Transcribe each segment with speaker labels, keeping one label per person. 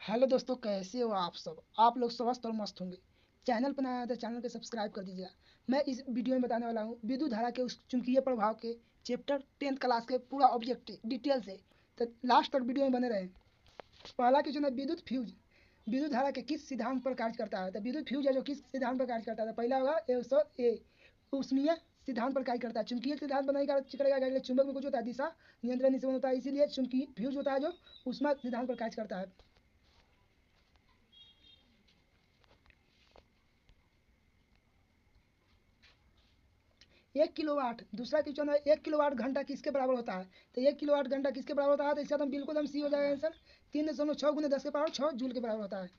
Speaker 1: Hello दोस्तों, कैसे हो आप सब। आप लोग स्वस्थ और मस्त होंगे। चैनल पर नया है तो चैनल को सब्सक्राइब कर दीजिएगा। मैं इस वीडियो में बताने वाला हूँ विद्युत धारा के उस चुंबकीय प्रभाव के चैप्टर 10th क्लास के पूरा ऑब्जेक्टिव डिटेल से। तो लास्ट तक वीडियो में बने रहे। पहला क्वेश्चन है विद्युत फ्यूज विद्युत धारा के किस सिद्धांत पर कार्य करता है। तो विद्युत फ्यूज है जो किस सिद्धांत पर कार्य करता है। तो पहला होगा ए उष्मीय सिद्धांत पर कार्य करता है। चुंबकीय सिद्धांत पर नहीं कार्य करेगा, चुंबक में कुछ होता है, दिशा नियंत्रण नियमन होता है, इसीलिए चुंबकीय फ्यूज होता है जो उष्मा सिद्धांत पर कार्य करता है। 1 किलोवाट। दूसरा क्वेश्चन है 1 किलोवाट घंटा किसके बराबर होता है। तो 1 किलोवाट घंटा किसके बराबर होता है। तो इसका तो बिल्कुल हम सी हो जाएगा आंसर। 3.6 गुने 10 के पावर 6 जूल के बराबर होता है।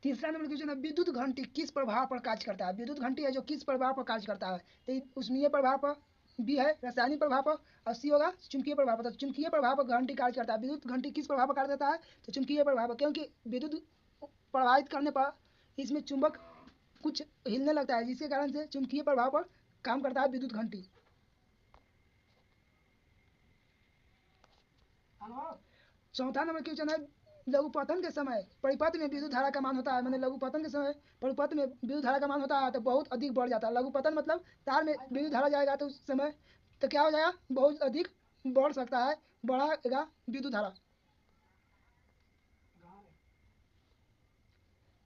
Speaker 1: तीसरा नंबर क्वेश्चन है विद्युत घंटी किस प्रभाव पर कार्य करता है। विद्युत घंटी है जो किस प्रभाव पर कार्य करता है। तो उष्मीय प्रभाव पर, बी है रासायनिक प्रभाव पर, और सी होगा चुंबकीय प्रभाव पर। तो चुंबकीय प्रभाव पर घंटी कार्य करता है। विद्युत घंटी किस प्रभाव पर कार्य करता है। तो चुंबकीय प्रभाव पर, क्योंकि विद्युत प्रभावित करने पर इसमें चुंबक कुछ हिलने लगता है, जिसके कारण से चुंबकीय प्रभाव पर काम करता है विद्युत घंटी। चौथा नंबर क्वेश्चन है लघुपतन के समय परिपथ में विद्युत धारा का मान होता है। मैंने लघुपतन के समय परिपथ में विद्युत धारा का मान होता है तो बहुत अधिक बढ़ जाता है। लघुपतन मतलब तार में विद्युत धारा जाएगा तो उस समय तो क्या हो जाएगा, बहुत अधिक बढ़ सकता है, बढ़ाएगा विद्युत धारा।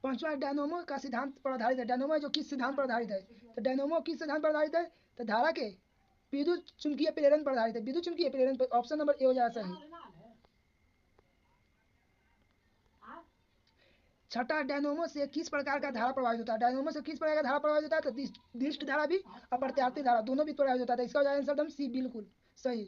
Speaker 1: पांचवा डायनोमो का सिद्धांत पर आधारित है। डायनोमो जो किस सिद्धांत पर आधारित है। तो डायनोमो किस सिद्धांत पर आधारित है। तो धारा के विद्युत चुंबकीय प्रेरण पर आधारित है। विद्युत चुंबकीय प्रेरण पर ऑप्शन नंबर ए हो जाएगा सही। छठा डायनोमो से किस प्रकार का धारा प्रभावित होता है। डायनोमो से किस प्रकार का धारा प्रभावित होता है। तो दिष्ट धारा भी और प्रत्यावर्ती धारा दोनों भी प्रभावित होता है। इसका आंसर एकदम सी बिल्कुल सही।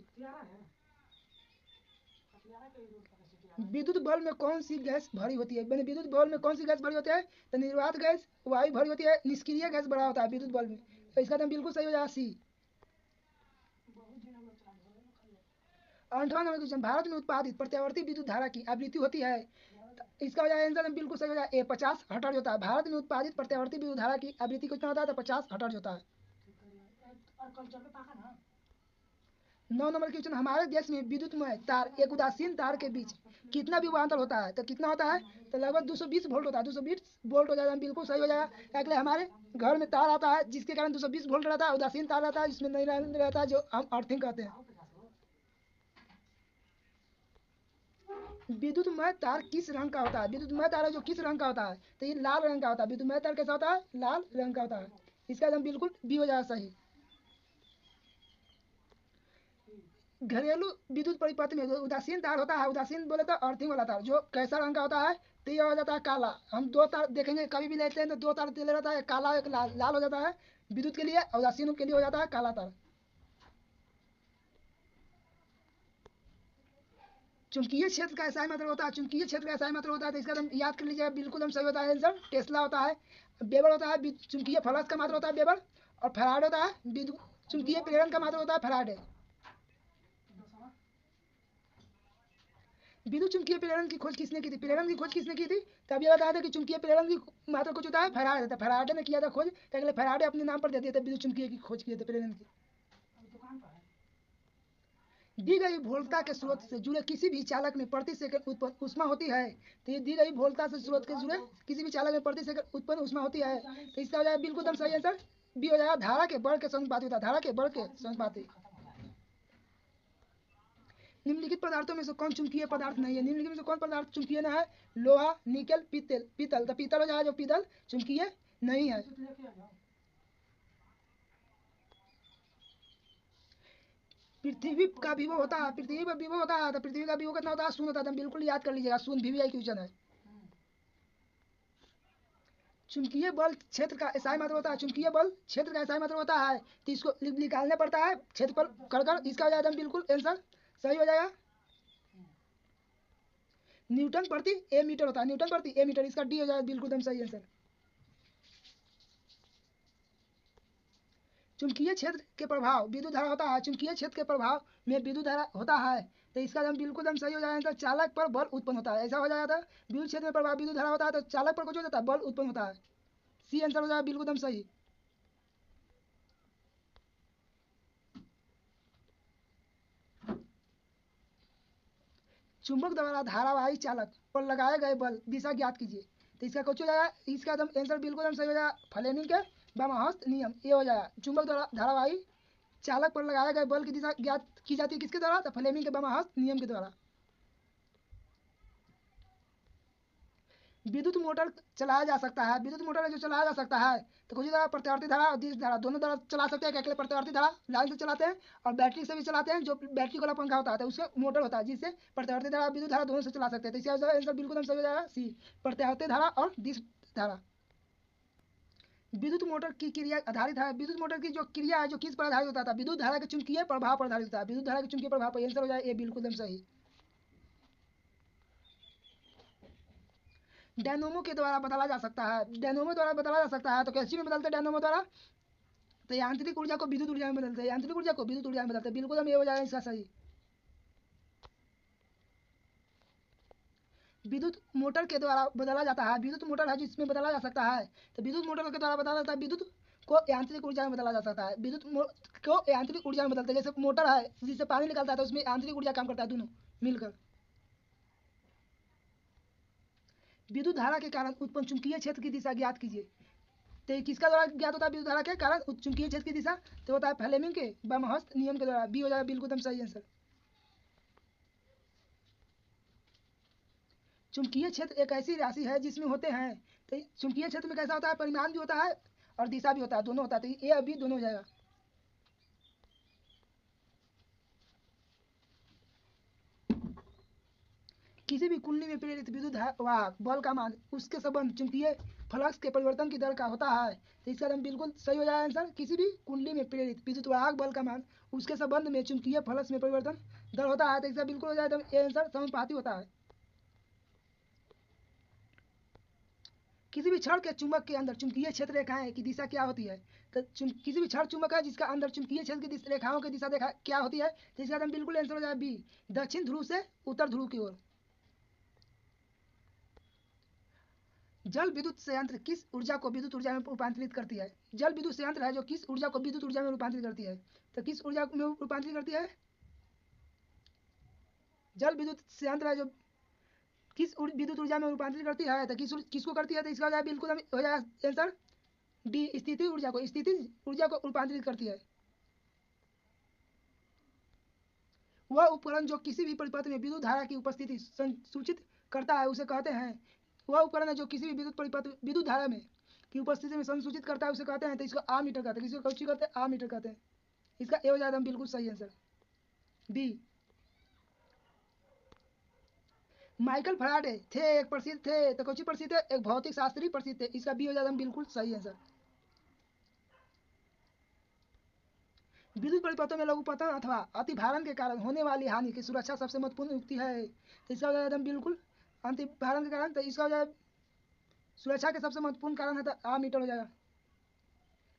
Speaker 1: विद्युत बल्ब में कौन सी गैस भरी होती है। मैंने विद्युत बल्ब में कौन सी गैस भरी होती है। तो निर्वात गैस वायु भरी होती है, निष्क्रिय गैस भरा होता है विद्युत बल्ब में। तो इसका बिल्कुल सही हो जाएगा सी। 8वां नंबर क्वेश्चन भारत में उत्पादित प्रत्यावर्ती विद्युत धारा की आवृत्ति होती है। इसका आंसर बिल्कुल सही हो जाएगा ए 50 हर्ट्ज होता है। भारत में उत्पादित प्रत्यावर्ती विद्युत धारा की आवृत्ति कितना होता है। तो 50 हर्ट्ज होता है। 9 नंबर क्वेश्चन हमारे देश में विद्युतमय तार एक उदासीन तार के बीच कितना विभवांतर होता है। तो कितना होता है। तो लगभग 220 वोल्ट होता है। 220 वोल्ट हो जाएगा, बिल्कुल सही हो जाएगा। अगले हमारे घर में तार आता है जिसके कारण 220 वोल्ट रहता है। उदासीन तार रहता है जिसमें नहीं रहता है, जो हम अर्थिंग कहते हैं। विद्युतमय तार किस रंग का होता है। विद्युतमय तार है जो किस रंग का होता है। तो ये लाल रंग का होता है। विद्युतमय तार कैसा होता है, लाल रंग का होता है। इसका एकदम बिल्कुल बी हो जाएगा सही। घरेलू विद्युत परिपथ में जो उदासीन तार होता है, उदासीन बोले तो अर्थिंग वाला तार, जो कैसा रंग का होता है। तो ये हो जाता है काला। हम दो तार देखेंगे कभी भी लेते हैं तो दो तार ले रहता है, काला एक लाल। लाल हो जाता है विद्युत के लिए, उदासीन के लिए हो जाता है काला तार। चुंबकीय क्षेत्र का ऐसा ही मतलब होता है। चुंबकीय क्षेत्र का ऐसा ही मतलब होता है। तो इसका हम याद कर लीजिएगा, बिल्कुल हम सही होता है आंसर। टेस्ला होता है। बेबर होता है चुंबकीय फलक का मात्र होता है बेबर। और फैराडे होता है विद्युत चुंबकीय प्रेरण का मात्र होता है फैराडे। विद्युत चुंबकीय प्रेरण की खोज किसने की थी। प्रेरण की खोज किसने की थी। तो अभी बताया था कि चुंबकीय प्रेरण की मात्र कुछ होता है फैराडे था। फैराडे ने किया था खोज। तो फैराडे अपने नाम पर दे दिए थे विद्युत चुंबकीय की खोज किए थे प्रेरण की। दी गई वोल्टता के स्रोत से जुड़े किसी भी चालक में प्रति सेकंड उत्पन्न ऊष्मा होती है। तो ये दी गई वोल्टता से स्रोत के जुड़े किसी भी चालक में प्रति सेकंड उत्पन्न ऊष्मा होती है। तो इसका हो जाएगा बिल्कुल एकदम सही आंसर बी हो जाएगा, धारा के बल के समानुपाती होता है। धारा के बल के समानुपाती। निम्नलिखित पदार्थों में से कौन चुंबकीय पदार्थ नहीं है। निम्नलिखित में से कौन पदार्थ चुंबकीय न है। लोहा, निकल, पीतल। पीतल तो पीतल हो जाएगा जो पीतल चुंबकीय नहीं है। पृथ्वी का विभव होता है। पृथ्वी का विभव होता है। तो पृथ्वी का विभव कितना होता है, शून्य होता है। बिल्कुल याद कर लीजिएगा, शून्य वीवीआई क्वेश्चन है। चुंबकीय बल क्षेत्र का ऐसा मात्र होता है। चुंबकीय बल क्षेत्र का ऐसा मात्र होता है। तो इसको निकालना पड़ता है क्षेत्रफल कर। इसका हो जाएगा बिल्कुल आंसर सही हो जाएगा। न्यूटन प्रति ए मीटर होता है। न्यूटन प्रति ए मीटर, इसका डी हो जाएगा बिल्कुल एकदम सही आंसर। चुंबकीय क्षेत्र के प्रभाव विद्युत धारा होता है। चुंबकीय क्षेत्र के प्रभाव में विद्युत धारा होता है। तो इसका एकदम बिल्कुल एकदम सही हो जाएगा आंसर, चालक पर बल उत्पन्न होता है। ऐसा हो जाता है विद्युत क्षेत्र में प्रवाह विद्युत धारा होता है तो चालक पर कुछ हो जाता है, बल उत्पन्न होता है। सी आंसर हो जाएगा बिल्कुल एकदम सही। चुंबक द्वारा धारावाही चालक पर लगाए गए बल दिशा ज्ञात कीजिए। तो इसका कुछ हो जाएगा, इसका एकदम आंसर बिल्कुल एकदम सही हो जाएगा, फ्लेमिंग के बरनहॉस्ट नियम, ये हो जाएगा। चुंबक द्वारा धारावाही चालक पर लगाए गए बल की दिशा ज्ञात की जाती है किसके द्वारा, तो फ्लेमिंग के बरनहॉस्ट नियम के द्वारा। विद्युत मोटर चलाया जा सकता है, विद्युत मोटर जो चलाया जा सकता है तो कुछ धारा प्रत्यावर्ती धारा और दिश धारा दोनों द्वारा चला सकते हैं। क्या प्रत्यावर्ती धारा लाइन से चलाते हैं और बैटरी से भी चलाते हैं, जो बैटरी वाला पंखा होता है तो उससे मोटर होता है जिससे प्रत्यावर्ती धारा विद्युत धारा दोनों से चला सकते हैं। तो इसका आंसर बिल्कुल हम सही हो जाएगा सी, प्रत्यावर्ती धारा और दिश धारा। विद्युत मोटर की क्रिया आधारित है, विद्युत मोटर की जो क्रिया है जो किस पर आधारित होता था, विद्युत धारा के चुंबकीय प्रभाव पर आधारित होता है, विद्युत धारा के चुंबकीय प्रभाव पर। आंसर हो जाए ये बिल्कुल एकदम सही। डायनोमो के द्वारा बदला जा सकता है, डायनोमो द्वारा बदला जा सकता है तो कैसे में बदलते हैं डायनोमो द्वारा, तो यांत्रिक ऊर्जा को विद्युत ऊर्जा में बदलते हैं, यांत्रिक ऊर्जा को विद्युत ऊर्जा में बदलते हैं, बिल्कुल हम ये हो जाएगा इसका सही। विद्युत मोटर के द्वारा बदला जाता है, विद्युत मोटर है जिसमें बदला जा सकता है तो विद्युत मोटर के द्वारा बदला जाता है, विद्युत को यांत्रिक ऊर्जा में बदला जा सकता है, विद्युत को यांत्रिक ऊर्जा में बदलते हैं। जैसे मोटर है जिससे पानी निकलता है तो उसमें यांत्रिक ऊर्जा काम करता है, दोनों मिलकर। विद्युत धारा के कारण उत्पन्न चुंबकीय क्षेत्र की दिशा ज्ञात कीजिए। तो किसका द्वारा ज्ञात होता है विद्युत धारा के कारण चुंबकीय क्षेत्र की दिशा, तो होता है फ्लेमिंग के बरनहॉस्ट नियम के द्वारा, बी हो जाएगा बिल्कुल एकदम सही आंसर। चुंबकीय क्षेत्र एक ऐसी राशि है जिसमें होते हैं, तो चुंबकीय क्षेत्र में कैसा होता है, परिमाण भी होता है और दिशा भी होता है, दोनों होता है, तो ये अभी दोनों हो जाएगा। किसी भी कुंडली में प्रेरित विद्युत वाहक बल का मान उसके संबंध चुंबकीय फ्लक्स के परिवर्तन की दर का होता है। तो इसका एकदम बिल्कुल सही हो जाएगा आंसर, किसी भी कुंडली में प्रेरित विद्युत वाहक बल का मान उसके संबंध में चुंबकीय फ्लक्स में परिवर्तन दर होता है। तो इसका बिल्कुल हो जाएगा ये आंसर समानुपाती होता है। किसी भी क्षण के चुंबक के अंदर चुंबकीय क्षेत्र रेखाएं की दिशा क्या होती है, तो किसी भी क्षण चुंबक है जिसका अंदर चुंबकीय क्षेत्र की रेखाओं की दिशा देखा क्या होती है, तो इसका एकदम बिल्कुल आंसर हो जाएगा बी, दक्षिण ध्रुव से उत्तर ध्रुव की ओर। जल विद्युत संयंत्र किस ऊर्जा को विद्युत ऊर्जा में रूपांतरित करती है, जल विद्युत संयंत्र है जो किस ऊर्जा को विद्युत ऊर्जा में रूपांतरित करती है, तो किस ऊर्जा में रूपांतरित करती है, जल विद्युत संयंत्र है जो किस विद्युत ऊर्जा में रूपांतरित करती है तो किसको करती है, तो इसका हो जाएगा बिल्कुल हो जाएगा आंसर डी, स्थिति ऊर्जा को, स्थिति ऊर्जा को रूपांतरित करती है। वह उपकरण जो किसी भी परिपथ में विद्युत धारा की उपस्थिति सूचित करता है उसे कहते हैं, वह उपकरण है जो किसी भी विद्युत परिपथ विद्युत धारा में की उपस्थिति में संसूचित करता है उसे कहते हैं, तो इसको आमीटर कहते हैं, किसी को कौची कहते हैं, आमीटर कहते हैं। इसका ए हो जाएगा बिल्कुल सही आंसर बी। माइकल फराडे थे एक प्रसिद्ध थे तो कौची प्रसिद्ध है, एक भौतिक शास्त्री प्रसिद्ध थे, इसका बी हो जाएगा बिल्कुल सही आंसर। विद्युत परिपथों में लघुपतन अथवा अतिभारण के कारण होने वाली हानि की सुरक्षा सबसे महत्वपूर्ण युक्ति है, तो इसका हो जाएगा बिल्कुल अतिभारण के कारण, तो इसका हो जाएगा सुरक्षा के सबसे महत्वपूर्ण कारण है तो आ मीटर हो जाएगा।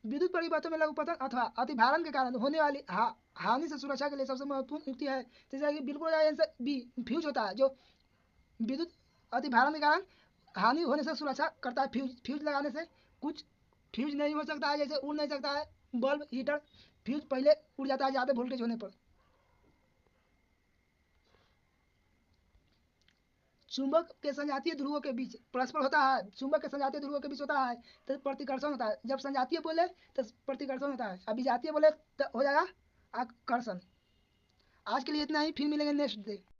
Speaker 1: विद्युत परिपथों में लघुपतन अथवा अतिभारण के कारण होने वाली हानि से सुरक्षा के लिए सबसे महत्वपूर्ण युक्ति है, तो इसका बिल्कुल हो जाएगा आंसर बी, फ्यूज होता है जो विद्युत अतिभारण के कारण हानि होने से सुरक्षा करता है, फ्यूज, फ्यूज लगाने से कुछ फ्यूज नहीं हो सकता है, जैसे उड़ नहीं सकता है बल्ब हीटर, फ्यूज पहले उड़ जाता है ज़्यादा वोल्टेज होने पर। चुंबक के संजातीय ध्रुवों के बीच परस्पर होता है, चुंबक के संजातीय ध्रुवों के बीच होता है तो प्रतिकर्षण होता है, जब संजातीय बोले तो प्रतिकर्षण होता है, अब विजातीय बोले तो हो जाएगा आकर्षण। आज के लिए इतना ही, फिर मिलेंगे नेक्स्ट डे।